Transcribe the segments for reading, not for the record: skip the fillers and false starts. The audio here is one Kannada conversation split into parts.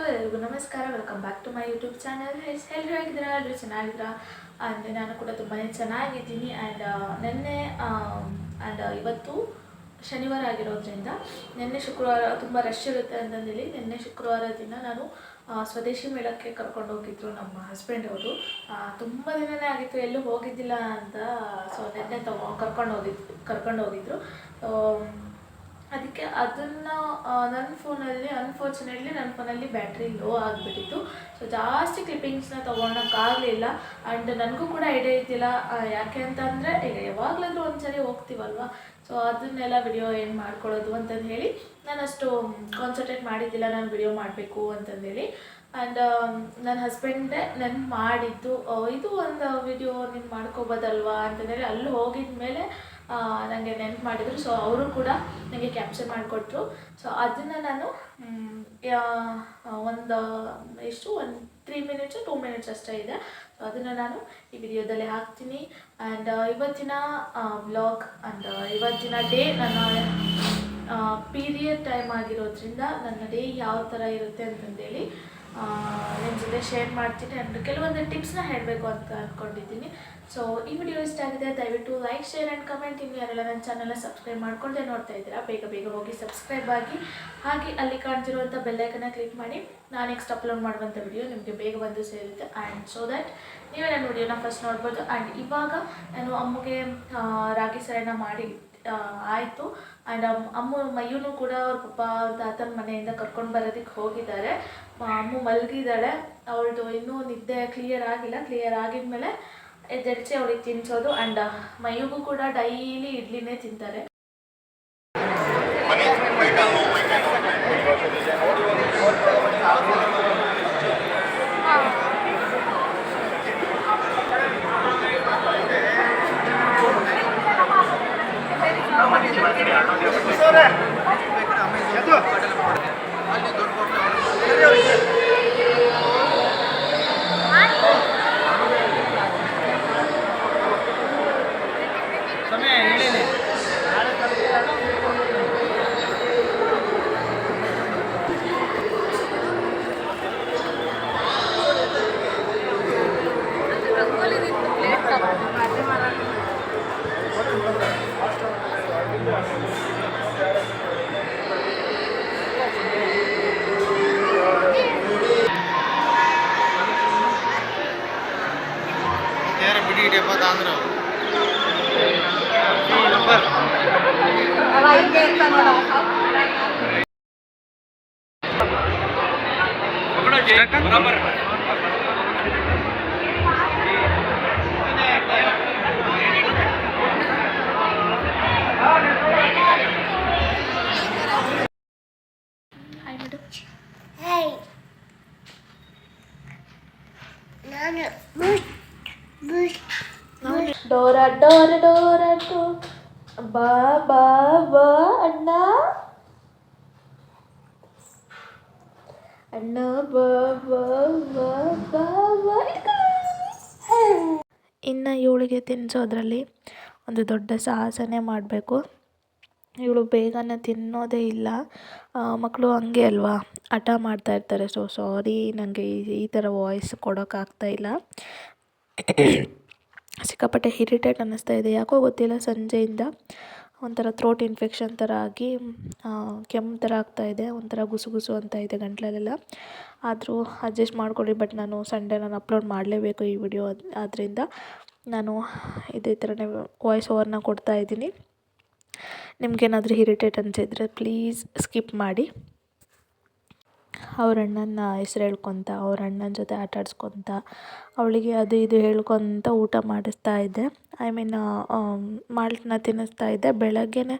ಎಲ್ಲರಿಗೂ ನಮಸ್ಕಾರ. Welcome back to my YouTube channel. ಎಲ್ಲರೂ ಹೇಗಿದ್ದೀರಾ? ಎಲ್ಲರೂ ಚೆನ್ನಾಗಿದ್ದೀರಾ? ಆ್ಯಂಡ್ ನಾನು ಕೂಡ ತುಂಬಾ ಚೆನ್ನಾಗಿದ್ದೀನಿ. ನಿನ್ನೆ ಇವತ್ತು ಶನಿವಾರ ಆಗಿರೋದ್ರಿಂದ ನಿನ್ನೆ ಶುಕ್ರವಾರ ತುಂಬ ರಶ್ ಇರುತ್ತೆ ಅಂತಂದೇಳಿ ನಿನ್ನೆ ಶುಕ್ರವಾರ ದಿನ ನಾನು ಸ್ವದೇಶಿ ಮೇಳಕ್ಕೆ ಕರ್ಕೊಂಡು ಹೋಗಿದ್ರು ನಮ್ಮ ಹಸ್ಬೆಂಡ್ ಅವರು. ತುಂಬ ದಿನವೇ ಆಗಿತ್ತು, ಎಲ್ಲೂ ಹೋಗಿದ್ದಿಲ್ಲ ಅಂತ. ಸೊ ನಿನ್ನೆ ಕರ್ಕೊಂಡು ಹೋಗಿದ್ರು. ಅದಕ್ಕೆ ಅದನ್ನು ನನ್ನ ಫೋನಲ್ಲಿ ಅನ್ಫಾರ್ಚುನೇಟ್ಲಿ ನನ್ನ ಫೋನಲ್ಲಿ ಬ್ಯಾಟ್ರಿ ಲೋ ಆಗಿಬಿಟ್ಟಿತ್ತು. ಸೊ ಜಾಸ್ತಿ ಕ್ಲಿಪ್ಪಿಂಗ್ಸ್ನ ತೊಗೊಳಕ್ಕಾಗಲಿಲ್ಲ. ಆ್ಯಂಡ್ ನನಗೂ ಕೂಡ ಐಡಿಯಾ ಇದ್ದಿಲ್ಲ, ಯಾಕೆ ಅಂತಂದರೆ ಈಗ ಯಾವಾಗಲಾದರೂ ಒಂದ್ಸರಿ ಹೋಗ್ತೀವಲ್ವ, ಸೊ ಅದನ್ನೆಲ್ಲ ವಿಡಿಯೋ ಏನು ಮಾಡ್ಕೊಳ್ಳೋದು ಅಂತಂದು ಹೇಳಿ ನಾನು ಅಷ್ಟು ಕಾನ್ಸಂಟ್ರೇಟ್ ಮಾಡಿದ್ದಿಲ್ಲ ನಾನು ವಿಡಿಯೋ ಮಾಡಬೇಕು ಅಂತಂದೇಳಿ. ಆ್ಯಂಡ್ ನನ್ನ ಹಸ್ಬೆಂಡೇ ನೆನ್ಪು ಮಾಡಿದ್ದು, ಇದು ಒಂದು ವಿಡಿಯೋ ನೀನು ಮಾಡ್ಕೋಬೋದಲ್ವಾ ಅಂತಂದೇಳಿ ಅಲ್ಲಿ ಹೋಗಿದ ಮೇಲೆ ನನಗೆ ನೆನ್ಪು ಮಾಡಿದರು. ಸೊ ಅವರು ಕೂಡ ನನಗೆ ಕ್ಯಾಪ್ಚರ್ ಮಾಡಿಕೊಟ್ರು. ಸೊ ಅದನ್ನು ನಾನು ಒಂದು 3 ಮಿನಿಟ್ಸು 2 ಮಿನಿಟ್ಸ್ ಅಷ್ಟೇ ಇದೆ. ಸೊ ಅದನ್ನು ನಾನು ಈ ವಿಡಿಯೋದಲ್ಲಿ ಹಾಕ್ತೀನಿ. ಆ್ಯಂಡ್ ಇವತ್ತಿನ ವ್ಲಾಗ್ ಆ್ಯಂಡ್ ಇವತ್ತಿನ ಡೇ ನನ್ನ ಪೀರಿಯಡ್ ಟೈಮ್ ಆಗಿರೋದ್ರಿಂದ ನನ್ನ ಡೇ ಯಾವ ಥರ ಇರುತ್ತೆ ಅಂತಂದೇಳಿ ನಿಮ್ಮ ಜೊತೆ ಶೇರ್ ಮಾಡ್ತೀನಿ. ಆ್ಯಂಡ್ ಕೆಲವೊಂದು ಟಿಪ್ಸ್ನ ಹೇಳಬೇಕು ಅಂತ ಅಂದ್ಕೊಂಡಿದ್ದೀನಿ. ಸೊ ಈ ವಿಡಿಯೋ ಇಷ್ಟ ಆಗಿದೆ, ದಯವಿಟ್ಟು ಲೈಕ್, ಶೇರ್ ಆ್ಯಂಡ್ ಕಮೆಂಟ್. ಇನ್ನು ಯಾರೆಲ್ಲ ನನ್ನ ಚಾನಲ್ನ ಸಬ್ಸ್ಕ್ರೈಬ್ ಮಾಡ್ಕೊಂಡೆ ನೋಡ್ತಾ ಇದ್ದೀರಾ, ಬೇಗ ಹೋಗಿ ಸಬ್ಸ್ಕ್ರೈಬ್ ಆಗಿ. ಹಾಗೆ ಅಲ್ಲಿ ಕಾಣ್ತಿರುವಂಥ ಬೆಲ್ಲೈಕನ್ನ ಕ್ಲಿಕ್ ಮಾಡಿ. ನಾನು ನೆಕ್ಸ್ಟ್ ಅಪ್ಲೋಡ್ ಮಾಡುವಂಥ ವಿಡಿಯೋ ನಿಮಗೆ ಬೇಗ ಬಂದು ಸೇರುತ್ತೆ. ಆ್ಯಂಡ್ ಸೊ ದ್ಯಾಟ್ ನೀವೇ ನನ್ನ ವಿಡಿಯೋನ ಫಸ್ಟ್ ನೋಡ್ಬೋದು. ಆ್ಯಂಡ್ ಇವಾಗ ನಾನು ಅಮ್ಮಗೆ ರಾಗಿ ಸರನ ಮಾಡಿ ಆಯಿತು. ಆ್ಯಂಡ್ ಮಯ್ಯೂ ಕೂಡ ಅವ್ರ ಪಪ್ಪ ಅವ್ರ ತಾತನ ಮನೆಯಿಂದ ಕರ್ಕೊಂಡು ಬರೋದಕ್ಕೆ ಹೋಗಿದ್ದಾರೆ. ಅಮ್ಮ ಮಲಗಿದ್ದಾಳೆ, ಅವಳದು ಇನ್ನೂ ನಿದ್ದೆ ಕ್ಲಿಯರ್ ಆಗಿಲ್ಲ. ಕ್ಲಿಯರ್ ಆಗಿದ್ಮೇಲೆ ಎದ್ದೆಡ್ಸಿ ಅವಳಿಗೆ ತಿನ್ನಿಸೋದು. ಆ್ಯಂಡ್ ಮಯ್ಯಿಗೂ ಕೂಡ ಡೈಲಿ ಇಡ್ಲಿನೇ ತಿಂತಾರೆ. बराबर ಡೋರಾ ಡೋರಾ ಡೋರಾ ಡೋ ಬಾ ಬಾ ಬಾ ಅಣ್ಣ ಅಣ್ಣ ಬಾ ಬಾ ಬಾ ಬಾ ಬಾ. ಇನ್ನು ಇವಳಿಗೆ ತಿನ್ನಿಸೋದ್ರಲ್ಲಿ ಒಂದು ದೊಡ್ಡ ಸಾಹಸನೇ ಮಾಡಬೇಕು. ಇವಳು ಬೇಗನೆ ತಿನ್ನೋದೇ ಇಲ್ಲ. ಮಕ್ಕಳು ಹಂಗೆ ಅಲ್ವಾ, ಹಠ ಮಾಡ್ತಾಯಿರ್ತಾರೆ. ಸೊ ಸಾರಿ, ನನಗೆ ಈ ಥರ ವಾಯ್ಸ್ ಕೊಡೋಕ್ಕಾಗ್ತಾಯಿಲ್ಲ. ಸಿಕ್ಕಾಪಟ್ಟೆ ಇರಿಟೇಟ್ ಅನ್ನಿಸ್ತಾ ಇದೆ, ಯಾಕೋ ಗೊತ್ತಿಲ್ಲ. ಸಂಜೆಯಿಂದ ಒಂಥರ ಥ್ರೋಟ್ ಇನ್ಫೆಕ್ಷನ್ ಥರ ಆಗಿ ಕೆಮ್ಮು ಥರ ಆಗ್ತಾಯಿದೆ, ಒಂಥರ ಗುಸು ಅಂತ ಇದೆ ಗಂಟ್ಲಲ್ಲೆಲ್ಲ. ಆದರೂ ಅಡ್ಜಸ್ಟ್ ಮಾಡ್ಕೊಳ್ಳಿ. ಬಟ್ ನಾನು ಸಂಡೇ ಅಪ್ಲೋಡ್ ಮಾಡಲೇಬೇಕು ಈ ವಿಡಿಯೋ. ಆದ್ದರಿಂದ ನಾನು ಇದೇ ಥರನೇ ವಾಯ್ಸ್ ಓವರ್ನ ಕೊಡ್ತಾಯಿದ್ದೀನಿ. ನಿಮಗೇನಾದರೂ ಇರಿಟೇಟ್ ಅನಿಸಿದರೆ ಪ್ಲೀಸ್ ಸ್ಕಿಪ್ ಮಾಡಿ. ಅವ್ರ ಅಣ್ಣನ ಹೆಸ್ರು ಹೇಳ್ಕೊತ, ಅವ್ರ ಅಣ್ಣನ ಜೊತೆ ಆಟ ಆಡಿಸ್ಕೊತ, ಅವಳಿಗೆ ಅದು ಇದು ಹೇಳ್ಕೊತ ಊಟ ಮಾಡಿಸ್ತಾ ಇದ್ದೆ. ಮಾಲ್ಟನ್ನ ತಿನ್ನಿಸ್ತಾ ಇದ್ದೆ. ಬೆಳಗ್ಗೆನೇ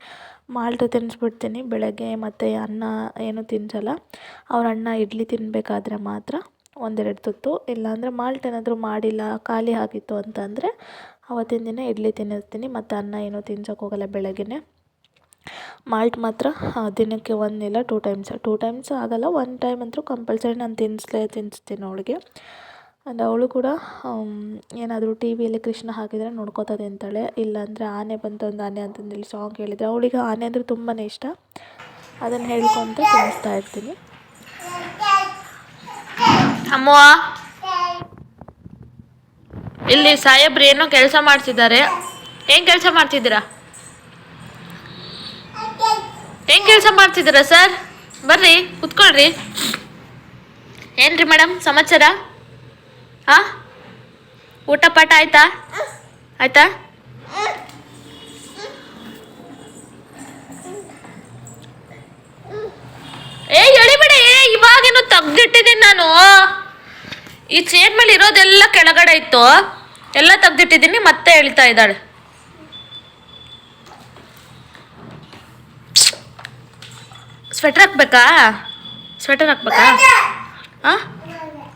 ಮಾಲ್ಟ್ ತಿನ್ನಿಸ್ಬಿಡ್ತೀನಿ, ಬೆಳಗ್ಗೆ ಮತ್ತು ಅನ್ನ ಏನೂ ತಿನ್ನಿಸಲ್ಲ. ಅವ್ರ ಅಣ್ಣ ಇಡ್ಲಿ ತಿನ್ನಬೇಕಾದ್ರೆ ಮಾತ್ರ 1-2 ತುತ್ತು, ಇಲ್ಲಾಂದರೆ ಮಾಲ್ಟ್ ಏನಾದರೂ ಮಾಡಿಲ್ಲ, ಖಾಲಿ ಆಗಿತ್ತು ಅಂತಂದರೆ ಅವತ್ತಿನ ದಿನ ಇಡ್ಲಿ ತಿನ್ನಿಸ್ತೀನಿ. ಮತ್ತು ಅನ್ನ ಏನೂ ತಿನ್ಸೋಕ್ಕೋಗಲ್ಲ ಬೆಳಗ್ಗೆನೇ. ಮಾಲ್ಟ್ ಮಾತ್ರ ದಿನಕ್ಕೆ 1 ಇಲ್ಲ 2 ಟೈಮ್ಸ್ ಆಗಲ್ಲ, 1 ಟೈಮ್ ಅಂತೂ ಕಂಪಲ್ಸರಿ ನಾನು ತಿನ್ನಿಸ್ತೀನಿ ಅವಳಿಗೆ. ಆ್ಯಂಡ್ ಅವಳು ಕೂಡ ಏನಾದರೂ ಟಿ ವಿಯಲ್ಲಿ ಕೃಷ್ಣ ಹಾಕಿದರೆ ನೋಡ್ಕೋತಾ ತಿಂತಾಳೆ. ಇಲ್ಲಾಂದರೆ ಆನೆ ಬಂತು, ಒಂದು ಆನೆ ಅಂತಂದೇಳಿ ಸಾಂಗ್ ಹೇಳಿದರೆ, ಅವಳಿಗೆ ಆನೆ ಅಂದರೆ ತುಂಬಾ ಇಷ್ಟ. ಅದನ್ನು ಹೇಳ್ಕೊತ ತಿನ್ನಿಸ್ತಾ ಇರ್ತೀನಿ. ಅಮ್ಮ ಇಲ್ಲಿ ಸಾಹೇಬ್ರು ಏನೋ ಕೆಲಸ ಮಾಡ್ತಿದ್ದಾರೆ. ಏನು ಕೆಲಸ ಮಾಡ್ತಿದ್ದೀರಾ? ಏನು ಕೆಲಸ ಮಾಡ್ತಿದ್ದೀರಾ ಸರ್? ಬರ್ರಿ ಕುತ್ಕೊಳ್ರಿ. ಏನ್ರಿ ಮೇಡಮ್ ಸಮಾಚಾರ? ಹಾಂ, ಊಟ ಪಾಠ ಆಯ್ತಾ? ಆಯ್ತಾ? ಎಳಿಬೇಡಿ, ಇವಾಗೇನು ತೆಗ್ದಿಟ್ಟಿದ್ದೀನಿ ನಾನು. ಈ ಚೇರ್ ಮೇಲೆ ಇರೋದೆಲ್ಲ ಕೆಳಗಡೆ ಇತ್ತು, ಎಲ್ಲ ತೆಗ್ದಿಟ್ಟಿದ್ದೀನಿ. ಮತ್ತೆ ಎಳಿತಾ ಇದ್ದಾಳೆ. ಸ್ವೆಟರ್ ಹಾಕ್ಬೇಕಾ? ಸ್ವೆಟರ್ ಹಾಕ್ಬೇಕಾ? ಹಾಂ,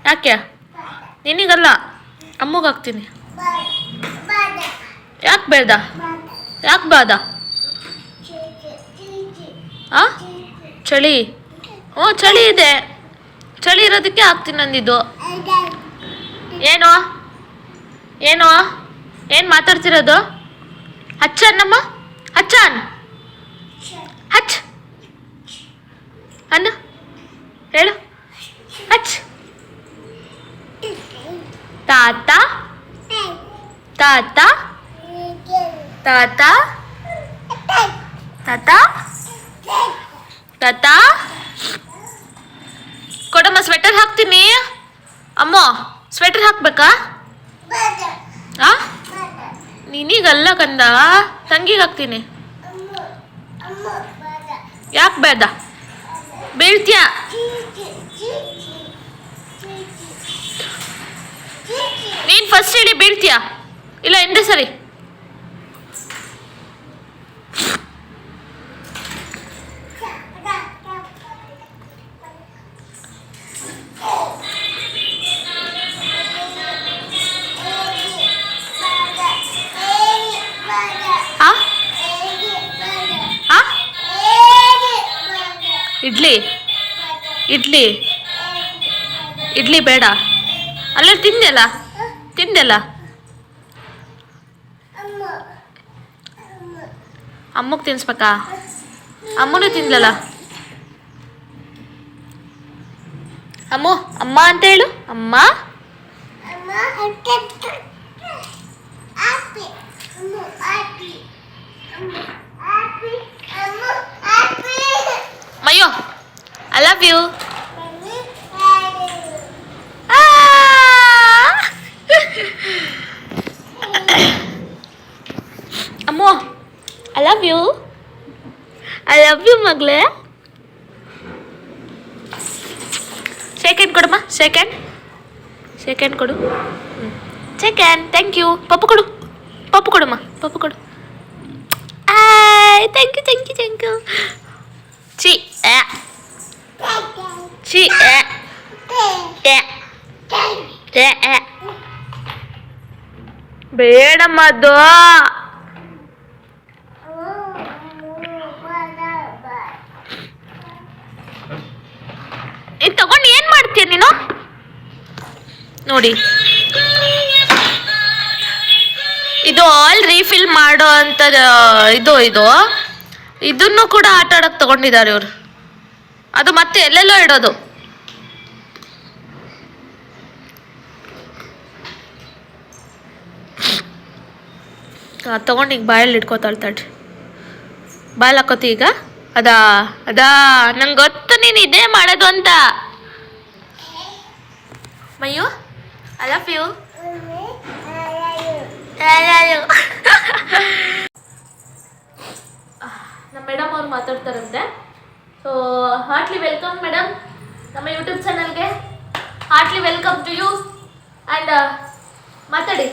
ಯಾಕೆ? ನಿನಗಲ್ಲ, ಅಮ್ಮಗೆ ಹಾಕ್ತೀನಿ. ಯಾಕೆ ಬೇಡ? ಯಾಕೆ ಬೇಡ? ಹಾಂ, ಚಳಿ. ಓ, ಚಳಿ ಇದೆ. ಚಳಿ ಇರೋದಕ್ಕೆ ಹಾಕ್ತೀನಿ ಅಂದಿದ್ದು. ಏನು ಏನು ಏನು ಮಾತಾಡ್ತಿರೋದು? ಹಚ್ಚನ್ನಮ್ಮ, ಹಚ್ಚನ್, ಹಚ್ ಅನ್ನ, ಹೇಳು, ಹಚ್. ತಾತ ತಾತ ತಾತ ತಾತ ತಾತ ಕೊಡಮ್ಮ, ಸ್ವೆಟರ್ ಹಾಕ್ತೀನಿ. ಅಮ್ಮ, ಸ್ವೆಟರ್ ಹಾಕ್ಬೇಕಾ? ಆ, ನಿನಗಲ್ಲ ಕಂದ, ತಂಗಿಗೆ ಹಾಕ್ತೀನಿ. ಯಾಕೆ ಬೇಡ? ಬೀಳ್ತೀಯ. ನೀನು ಫಸ್ಟ್ ಹೇಳಿ, ಬೀಳ್ತೀಯ ಇಲ್ಲ ಎಂದೇ ಸರಿ. ಇಡ್ಲಿ ಇಡ್ಲಿ ಇಡ್ಲಿ ಬೇಡ. ಅಲ್ಲೇ ತಿಂದೆಲ್ಲ ತಿಂದೆಲ್ಲ. ಅಮ್ಮಗೆ ತಿನ್ಸ್ಬೇಕಾ? ಅಮ್ಮನೂ ತಿನ್ಲಲ್ಲ. ಅಮ್ಮ ಅಮ್ಮ ಅಂತ ಹೇಳು. ಅಮ್ಮ ಮಯ್ಯೋ, ಐ ಲವ್ ಯು. ಅಮ್ಮೋ, I love you. I love you ಮಗಳೇ. ಸೆಕೆಂಡ್ ಕೊಡಮ್ಮ, ಸೆಕೆಂಡ್ ಸೆಕೆಂಡ್ ಕೊಡು. Second, thank you. ಪಪ್ಪು ಕೊಡು, ಪಪ್ಪು ಕೊಡಮ್ಮ, ಪಪ್ಪು ಕೊಡು. Thank you thank you thank you. ಚಿ ಚಿ ಬೇಡಮ್ಮ ಅದು. ಇದು ತಗೊಂಡು ಏನು ಮಾಡ್ತೀಯ ನೀನು? ನೋಡಿ, ಇದು ಆಲ್ ರೀಫಿಲ್ ಮಾಡೋ ಅಂಥದ್ದು ಇದು ಇದನ್ನು ಕೂಡ ಆಟ ಆಡೋಕ್ಕೆ ತಗೊಂಡಿದ್ದಾರೆ ಇವರು. ಅದು ಮತ್ತೆ ಎಲ್ಲೆಲ್ಲೋ ಇಡೋದು. ತಗೊಂಡು ಈಗ ಬಾಯಲ್ಲಿ ಇಟ್ಕೋತಾಳೆ ತಡ್ರಿ. ಬಾಯಲ್ಲಿ ಹಾಕೋತಿ ಈಗ. ಅದಾ ಅದಾ ನಂಗೆ ಗೊತ್ತು ನೀನು ಇದೇ ಮಾಡೋದು ಅಂತ. Mayyu, I love you. ನಮ್ಮ ಮೇಡಮ್ ಅವ್ರು ಮಾತಾಡ್ತಾರಂತೆ. ಸೊ ಹಾರ್ಟ್ಲಿ ವೆಲ್ಕಮ್ ಮೇಡಮ್ ನಮ್ಮ ಯೂಟ್ಯೂಬ್ ಚಾನಲ್ಗೆ. Heartly welcome to you. And ಮಾತಾಡಿ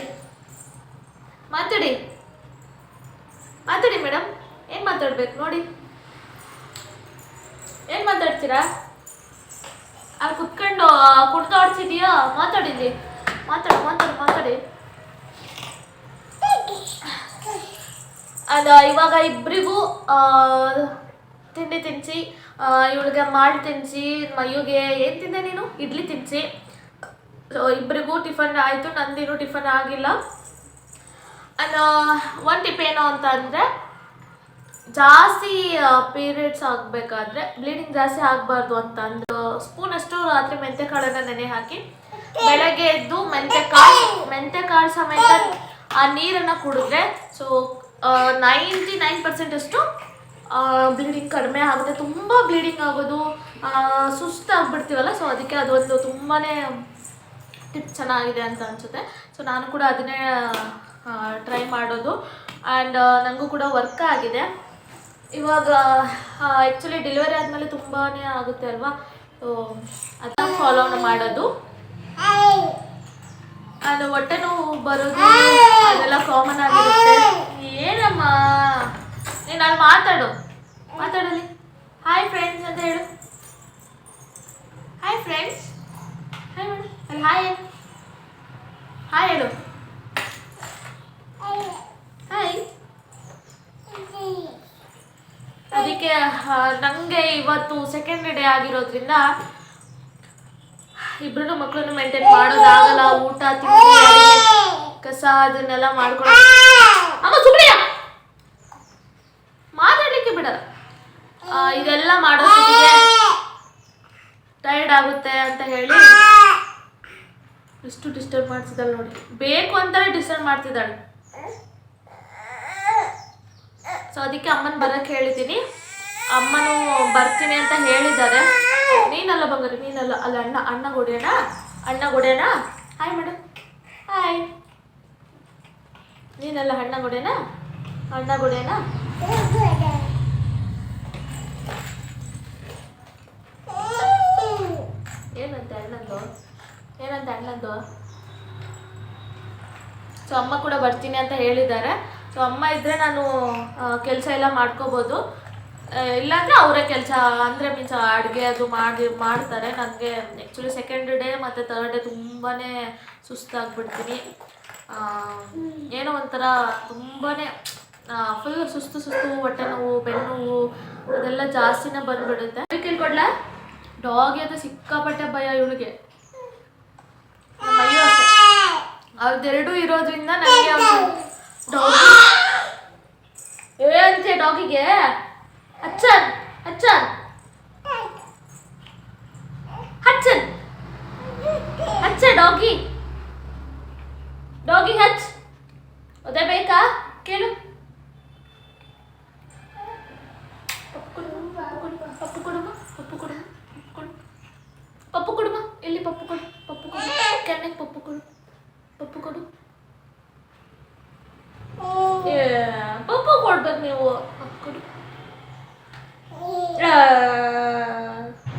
ಮಾತಾಡಿ ಮಾತಾಡಿ ಮೇಡಮ್. ಏನು ಮಾತಾಡ್ಬೇಕು ನೋಡಿ? ಏನು ಮಾತಾಡ್ತೀರಾ? ಅಲ್ಲಿ ಕುತ್ಕೊಂಡು ಕುಡ್ದಾಡ್ಸಿದೀಯಾ? ಮಾತಾಡಿದ್ರಿ, ಮಾತಾಡಿ ಮಾತಾಡಿ ಮಾತಾಡಿ. ಅದು ಇವಾಗ ಇಬ್ಬರಿಗೂ ತಿಂಡಿ ತಿನ್ನಿಸಿ, ಇವಳಿಗೆ ಮಾಡಿ ತಿನ್ನಿಸಿ, ಮಯ್ಯುಗೆ ಏನು ತಿಂದೆ ನೀನು? ಇಡ್ಲಿ ತಿನ್ನಿಸಿ. ಸೊ ಇಬ್ಬರಿಗೂ ಟಿಫನ್ ಆಯಿತು, ನಂದಿನೂ ಟಿಫನ್ ಆಗಿಲ್ಲ. ಒಂದು ಟಿಪ್ ಏನು ಅಂತ ಅಂದರೆ, ಜಾಸ್ತಿ ಪೀರಿಯಡ್ಸ್ ಆಗಬೇಕಾದ್ರೆ ಬ್ಲೀಡಿಂಗ್ ಜಾಸ್ತಿ ಆಗಬಾರ್ದು ಅಂತ ಒಂದು ಸ್ಪೂನಷ್ಟು ರಾತ್ರಿ ಮೆಂತೆಕಾಳನ್ನು ನೆನೆ ಹಾಕಿ ಬೆಳಗ್ಗೆ ಎದ್ದು ಮೆಂತೆಕಾಳು ಸಮೇತ ಆ ನೀರನ್ನು ಕುಡಿದ್ರೆ ಸೊ 99% ಅಷ್ಟು ಬ್ಲೀಡಿಂಗ್ ಕಡಿಮೆ ಆಗುತ್ತೆ. ತುಂಬ ಬ್ಲೀಡಿಂಗ್ ಆಗೋದು ಸುಸ್ತಾಗ್ಬಿಡ್ತೀವಲ್ಲ, ಸೊ ಅದಕ್ಕೆ ಅದೊಂದು ತುಂಬಾ ಟಿಪ್ ಚೆನ್ನಾಗಿದೆ ಅಂತ ಅನಿಸುತ್ತೆ. ಸೊ ನಾನು ಕೂಡ ಅದನ್ನೇ ಟ್ರೈ ಮಾಡೋದು ಆ್ಯಂಡ್ ನನಗೂ ಕೂಡ ವರ್ಕ್ ಆಗಿದೆ. ಇವಾಗ ಆ್ಯಕ್ಚುಲಿ ಡೆಲಿವರಿ ಆದಮೇಲೆ ತುಂಬಾ ಆಗುತ್ತೆ ಅಲ್ವಾ, ಸೊ ಅದನ್ನ ಫಾಲೋ ಮಾಡೋದು. ಅದು ಹೊಟ್ಟೆ ನೋವು ಬರೋದು ಅದೆಲ್ಲ ಕಾಮನ್ ಆಗಿರುತ್ತೆ. ಏನಮ್ಮ ನೀನು ಅಲ್ಲಿ ಮಾತಾಡಲಿ. ಹಾಯ್ ಫ್ರೆಂಡ್ಸ್ ಅಂತ ಹೇಳು. ಹಾಯ್ ಫ್ರೆಂಡ್ಸ್, ಹಾಯ್ ಮೇಡಮ್ ಅಲ್ಲಿ ಹಾಯ್ ಹೇಳು. ಹಾಯ್. ಅದಕ್ಕೆ ನನಗೆ ಇವತ್ತು ಸೆಕೆಂಡ್ ಡೇ ಆಗಿರೋದ್ರಿಂದ ಇಬ್ರು ಮಕ್ಕಳನ್ನು ಮೇಂಟೈನ್ ಮಾಡೋದಾಗಲ್ಲ. ಊಟ ತಿಂಡಿ ಕಸ ಅದನ್ನೆಲ್ಲ ಮಾಡ್ಕೊಳ್ಳೋ ಅಮ್ಮ ಸುಬ್ರಿಯ ಮಾತಾಡ್ಲಿಕ್ಕೆ ಬಿಡಲ್ಲ. ಇದೆಲ್ಲ ಮಾಡೋದಿಗೆ ಟೈರ್ಡ್ ಆಗುತ್ತೆ ಅಂತ ಹೇಳಿ ಇಷ್ಟು ಡಿಸ್ಟರ್ಬ್ ಮಾಡ್ತಿದ್ದಾಳೆ ನೋಡಿ. ಬೇಕು ಅಂತಾನೆ ಡಿಸ್ಟರ್ಬ್ ಮಾಡ್ತಿದ್ದಾಳೆ. ಸೊ ಅದಕ್ಕೆ ಅಮ್ಮನ ಬರೋಕ್ಕೆ ಹೇಳಿದ್ದೀನಿ. ಅಮ್ಮನೂ ಬರ್ತೀನಿ ಅಂತ ಹೇಳಿದ್ದಾರೆ. ನೀನಲ್ಲ ಬಂಗಾರಿ, ನೀನಲ್ಲ, ಅಲ್ಲಿ ಅಣ್ಣ ಗೊಡೆಯೋಣ. Hi madam, hi. ನೀನಲ್ಲ ಅಣ್ಣ ಗೊಡೆಯೋಣ. ಏನಂತ ಅಣ್ಣಂದು. ಸೊ ಅಮ್ಮ ಕೂಡ ಬರ್ತೀನಿ ಅಂತ ಹೇಳಿದ್ದಾರೆ. ಸೊ ಅಮ್ಮ ಇದ್ದರೆ ನಾನು ಕೆಲಸ ಎಲ್ಲ ಮಾಡ್ಕೋಬೋದು, ಇಲ್ಲಾಂದರೆ ಅವರೇ ಕೆಲಸ ಅಂದರೆ ಮೀನ್ಸ್ ಅಡುಗೆ ಅದು ಮಾಡ್ತಾರೆ. ನನಗೆ ಆ್ಯಕ್ಚುಲಿ ಸೆಕೆಂಡ್ ಡೇ ಮತ್ತು ಥರ್ಡ್ ಡೇ ತುಂಬಾ ಸುಸ್ತಾಗ್ಬಿಡ್ತೀನಿ. ಏನೋ ಒಂಥರ ತುಂಬಾ ಫುಲ್ ಸುಸ್ತು ಹೊಟ್ಟೆ ನೋವು, ಬೆನ್ನು ನೋವು ಅದೆಲ್ಲ ಜಾಸ್ತಿನೇ ಬಂದುಬಿಡುತ್ತೆ. ಕೇಳ್ಕೊಡ್ಲ ಡಾಗಿ ಅದು ಸಿಕ್ಕಾಪಟ್ಟೆ ಭಯ ಇವಳಿಗೆ. ನಮ್ಮ ಅಯ್ಯೋ ಅವ್ರದ್ದೆರಡೂ ಇರೋದ್ರಿಂದ ನನಗೆ ಡಾಗಿ ಅಂತೆ ಡಾಗಿಗೆ ಹಚ್ಚನ್ ಡಾಗಿ ಹಚ್. ಅದೇ ಬೇಕಾ ಕೇಳು. ಪಪ್ಪು ಕೊಡುಮ. ಎಲ್ಲಿ ಪಪ್ಪು ಕೊಡು. ಕೆನ್ನೆಗೆ ಪಪ್ಪು ಕೊಡು. ಪಪ್ಪು ಕೊಡ್ಬೇಕು ನೀವು. ಪಪ್ಪು ಕೊಡು.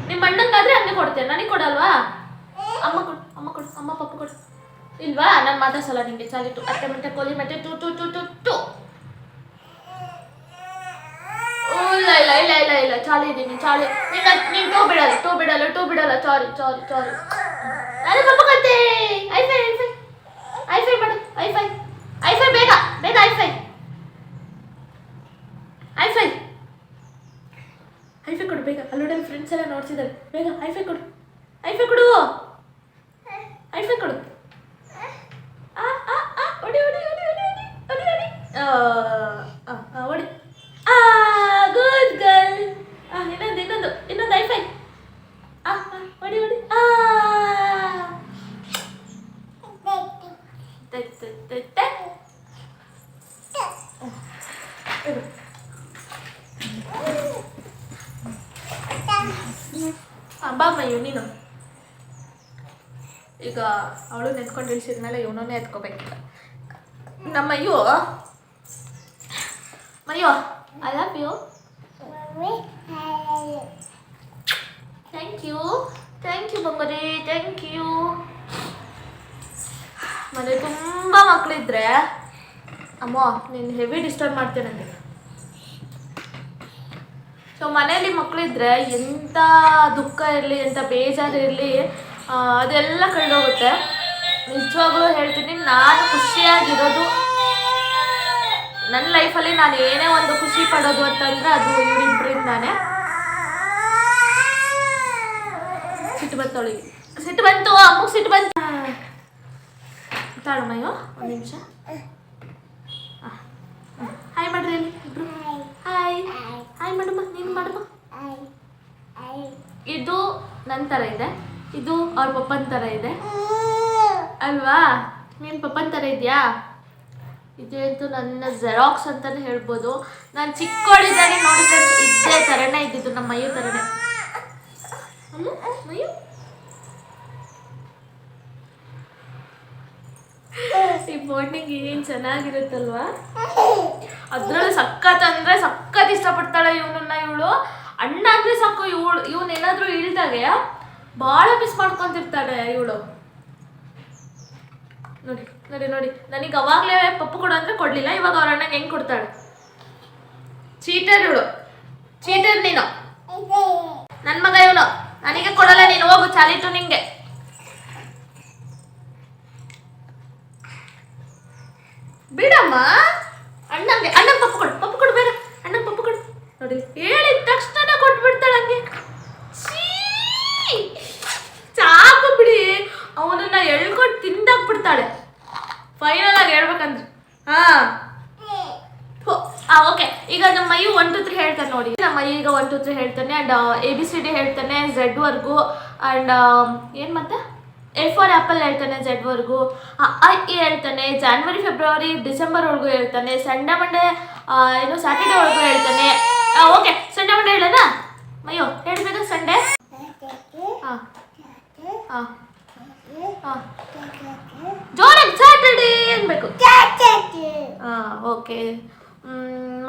ನಿಮ್ಮ ಅಣ್ಣಂಗಾದ್ರೆ ಹಂಗೆ ಕೊಡ್ತೇನೆ, ನನಗೆ ಕೊಡಲ್ವಾ? ಅಮ್ಮ ಕೊಡು. ಅಮ್ಮ ಪಪ್ಪು ಕೊಡು. ಇಲ್ವಾ? ನಾನು ಮಾತಾಡ್ಸಲ್ಲ ನಿಂಗೆ. ಚಾಲಿಟ್ಟು ಅತ್ತೆ ಮೆಂಟೆ ಕೋಲಿ ಮೆಂಟೆ ಟು ಇಲ್ಲ ಚಾಲಿ ಇದ್ದೀನಿ. ನೀನು ಟೂ ಬಿಡಲ್ಲ. ಸಾರಿ. ಅದೇ ಪಪ್ಪ ಕತೆ. ಐಫೈ ಮಾಡು. ಐಫೈ ಬೇಗ ಐಫೈ ಕೊಡು ಬೇಗ. ಅಲ್ಲೋಡಲ್ಲಿ ಫ್ರೆಂಡ್ಸ್ ಎಲ್ಲ ನೋಡ್ತಿದ್ದಾರೆ. ಬೇಗ ಐಫೈ ಕೊಡು. ಹೊಡಿ. Good girl. ಇನ್ನೊಂದು ಐಫೈ. ಹೊಡಿ. ಬಾಮಯ್ಯು ನೀನು ಈಗ ಅವಳು ನೆನ್ಕೊಂಡು ಇಳಿಸಿದ್ಮೇಲೆ ಇವನನ್ನೇ ಎತ್ಕೋಬೇಕಿಲ್ಲ. ನಮ್ಮಯ್ಯೋ I love you. Thank you ಬಂಗಾರಿ, ಥ್ಯಾಂಕ್ ಯು. ಮನೆ ತುಂಬ ಮಕ್ಕಳಿದ್ರೆ ಅಮ್ಮ ನೀನು ಹೆವಿ ಡಿಸ್ಟರ್ಬ್ ಮಾಡ್ತೇನೆ ನನಗೆ. ಸೊ ಮನೇಲಿ ಮಕ್ಕಳಿದ್ರೆ ಎಂಥ ದುಃಖ ಇರಲಿ, ಎಂಥ ಬೇಜಾರಿರಲಿ, ಅದೆಲ್ಲ ಕಳೆದೋಗುತ್ತೆ. ನಿಜವಾಗ್ಲೂ ಹೇಳ್ತೀನಿ, ನಾನು ಖುಷಿಯಾಗಿರೋದು ನನ್ನ ಲೈಫಲ್ಲಿ ನಾನು ಏನೇ ಒಂದು ಖುಷಿ ಪಡೋದು ಅಂತಂದರೆ ಅದು ಇವರಿಬ್ಬರಿಂದಾನೆ. ಸಿಟ್ಟು ಬಂತು ಅಮ್ಮಗೆ ಸಿಟ್ಟು ಬಂತು. ತಾಳಮ್ಮಯ್ಯೋ ಒಂದು ನಿಮಿಷ. ಹಾಯ್ ಮಾಡ್ರಿ ಅಲ್ಲಿ ಇಬ್ರು. ಹಾಯ್. ಹಾಯ್ ಮಾಡಮ್ಮ, ನೀನು ಮಾಡಮ್ಮ. ಇದು ನನ್ನ ಥರ ಇದೆ, ಇದು ಅವ್ರ ಪಪ್ಪನ ಥರ ಇದೆ ಅಲ್ವಾ? ನೀನು ಪಪ್ಪನ ಥರ ಇದೆಯಾ? ಇದಂತೂ ನನ್ನ ಜೆರಾಕ್ಸ್ ಅಂತಲೇ ಹೇಳ್ಬೋದು. ನಾನು ಚಿಕ್ಕವಳಿದ್ದಾಗ ನೋಡಿದ್ರೆ ಇದೇ ಥರನೇ ಇದ್ದಿದ್ದು, ನಮ್ಮ ಮೈಯು ಥರನೇ. ಮೈಯು ಈ ಬಾಂಡಿಂಗ್ ಏನು ಚೆನ್ನಾಗಿರುತ್ತಲ್ವಾ? ಅದ್ರಲ್ಲೂ ಸಖತ್ ಅಂದರೆ ಸಖತ್ ಇಷ್ಟಪಡ್ತಾಳೆ ಇವನನ್ನ. ಇವಳು ಅಣ್ಣ ಅಂದರೆ ಸಾಕು, ಇವನೇನಾದರೂ ಇಳ್ದಾಗೆ ಭಾಳ ಮಿಸ್ ಮಾಡ್ಕೊತಿರ್ತಾಳೆ ಇವಳು. ನೋಡಿ ನೋಡಿ ನೋಡಿ, ನನಗೆ ಅವಾಗಲೇ ಪಪ್ಪು ಕೊಡು ಅಂದರೆ ಕೊಡಲಿಲ್ಲ, ಇವಾಗ ಅವ್ರ ಅಣ್ಣಗೆ ಹೆಂಗೆ ಕೊಡ್ತಾಳೆ? ಚೀಟರ್ ಇವಳು, ಚೀಟರ್ ನೀನು. ನನ್ನ ಮಗ ಇವನು, ನನಗೆ ಕೊಡಲ್ಲ, ನೀನು ಹೋಗು, ಚಾಲಿಟು ನಿಂಗೆ. ಬಿಡಮ್ಮ, ಅಣ್ಣಂಗೆ ಪಪ್ಪು ಕೊಡು ಬೇರೆ, ಅಣ್ಣಂಗೆ ಪಪ್ಪು ಕೊಡು. ನೋಡಿ ಹೇಳಿದ ತಕ್ಷಣ ಕೊಟ್ಬಿಡ್ತಾಳೆ ಹಂಗೆ. ಸಾಕು ಬಿಡಿ, ಅವನನ್ನ ಎಳ್ಕೊಟ್ಟು ತಿಂದಾಕ್ಬಿಡ್ತಾಳೆ ಫೈನಲ್ ಆಗಿ ಹೇಳ್ಬೇಕಂದ್ರೆ. ಓಕೆ, ಈಗ ನಮ್ಮ ಮೈಯು 1 2 3 ಹೇಳ್ತಾನೆ ನೋಡಿ. ನಮ್ಮ ಮೈ ಈಗ 1 2 3 ಹೇಳ್ತಾನೆ, ಆ್ಯಂಡ್ ABCD ಹೇಳ್ತಾನೆ Z-ವರ್ಗೂ, ಆ್ಯಂಡ್ ಏನು ಮತ್ತೆ A4 ಆ್ಯಪಲ್ ಹೇಳ್ತಾನೆ Z-ವರ್ಗೂ, I ಹೇಳ್ತಾನೆ, ಜಾನ್ವರಿ ಫೆಬ್ರವರಿ ಡಿಸೆಂಬರ್ವರೆಗೂ ಹೇಳ್ತಾನೆ, ಸಂಡೇ ಮಂಡೇ ಏನು ಸ್ಯಾಟರ್ಡೇವರೆಗೂ ಹೇಳ್ತಾನೆ. ಓಕೆ, ಸಂಡೇ ಮಂಡೇ ಹೇಳೋಣ ಮೈಯೋ, ಹೇಳ್ಬೇಕು ಸಂಡೇ. ಹಾಂ ಹಾಂ ಹಾಂ, ಜೋರಾಗಿ ಸ್ಯಾಟರ್ಡೇ ಅನ್ಬೇಕು. ಹಾಂ ಓಕೆ.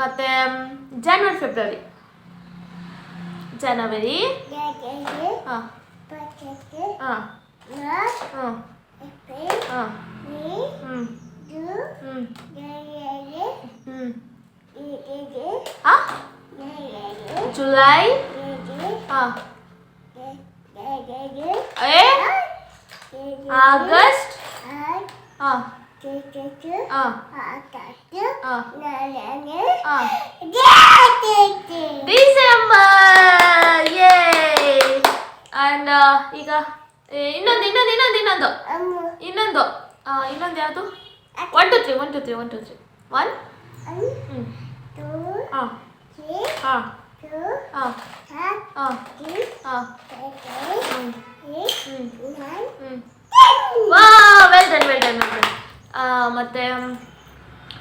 ಮತ್ತು ಜಾನ್ವರಿ ಫೆಬ್ರವರಿ, ಜನವರಿ, ಹಾಂ ಹಾಂ ಹಾಂ ಹಾಂ ಜುಲೈ, ಹಾಂ ಆಗಸ್ಟ್, ಹಾಂ ಡಿಸೆಂಬರ್. ಯೇ. ಆ್ಯಂಡ್ ಈಗ ಇನ್ನೊಂದು ಯಾವುದು? 1 2 3 1 2 3 1 2 3 1 ಹಾಂ ಹಾಂ ಹಾಂ ಹಾಂ ವೆಲ್ ಡನ್.